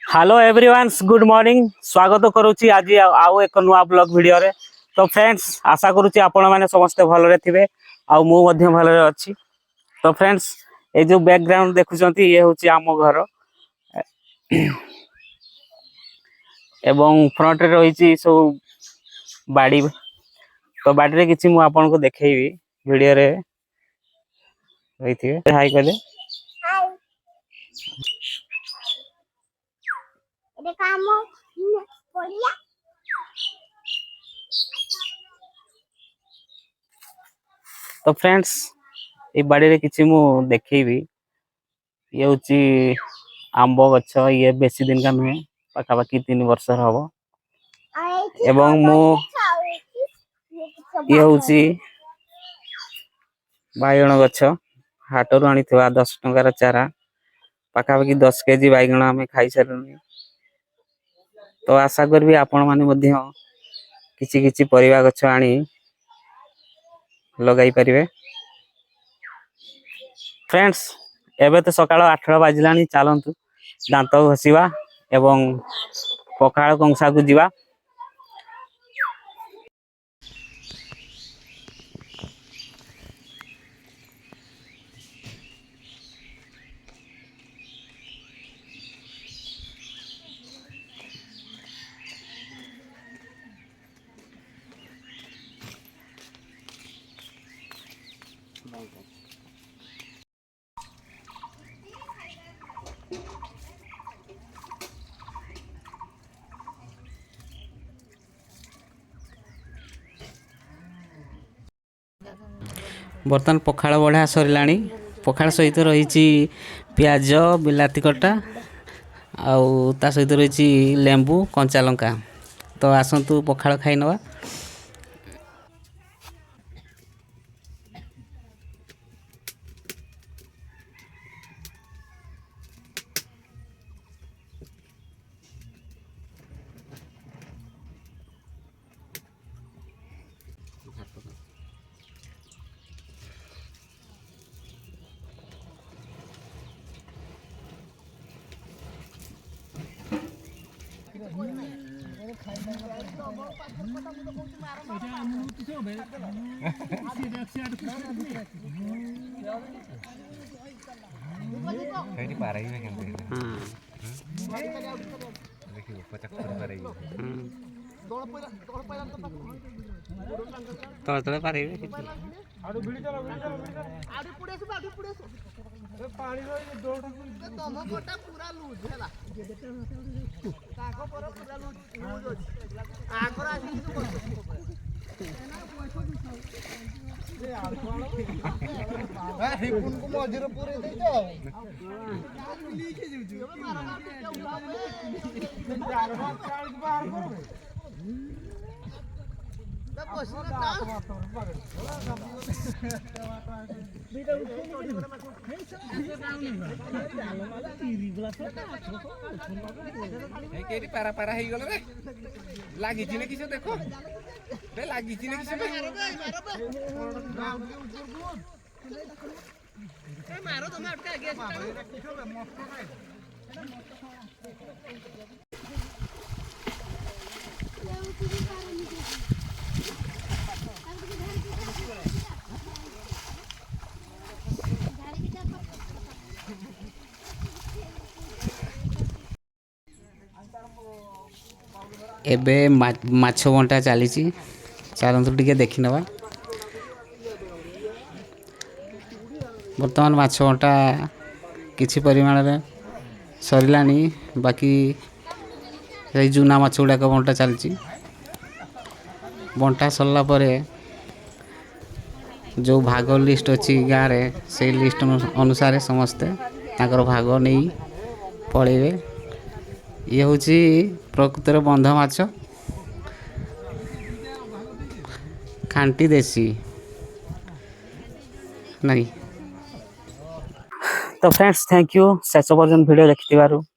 Hello everyone good morning स्वागत करुच्ची आज आउ एक नुआ ब्लॉग वीडियो रे। तो फ्रेंड्स आशा करुच्ची आपण मैंने समस्ते भलरे थिबे आउ मु मध्य भलरे अछि। तो फ्रेंड्स ए जो बैकग्राउंड देखुचंती ये होची आमो घर एवं फ्रंट रे रहिची सो बाड़ी। तो बाड़ी रे किछि मु आपन को देखेइबी वीडियो रे रहिथिबे। हाय कहले तो फ्रेंड्स ये बाड़ी रे किछि मु देखेइबी ये होची आंबो गछ। ये बेसी दिन का नुहे पाखापाखि 3 वर्ष हबो एवं मु ये होची बाइगण गछ हाटरू आनी 10 टंकार चारा पाखापाखि 10 केजी बाइगण आम खाई सारूनी। तो आशा करबी आपण माने मध्य किछि किछि परिवा गछ आनी लगाई परिवे। फ्रेंड्स एबे तो सकाळ 8 बाजिलानी चलंतु दांत घसीबा एवं पखाळ कंसा को जीवा। बर्तमान पखाड़ बढ़िया सरला। पखाड़ सहित रही पियाज बिलाती कटा आउ ता सहित रही लेंबू कंचा लंका। तो आसतु पखाड़ खाई नवा। तले पारे पारा पारा हो गल लगी किस देखो लगी मारो तुम एबे माछ बंटा चली चलतु टे देखी नवा। बर्तमान माछ बंटा किछि परिमाण में सरला बाकी जूना माछ गुड़ाक बंटा चलती। बंटा सरला परे जो भाग लिस्ट अच्छी गाँव में से लिस्ट अनुसार समस्ते ताकर भाग नहीं पड़े। ये हूँ प्रकृतर बंध माछ खांटी देसी नहीं। तो फ्रेंड्स थैंक यू शेष पर्यटन वीडियो देखि।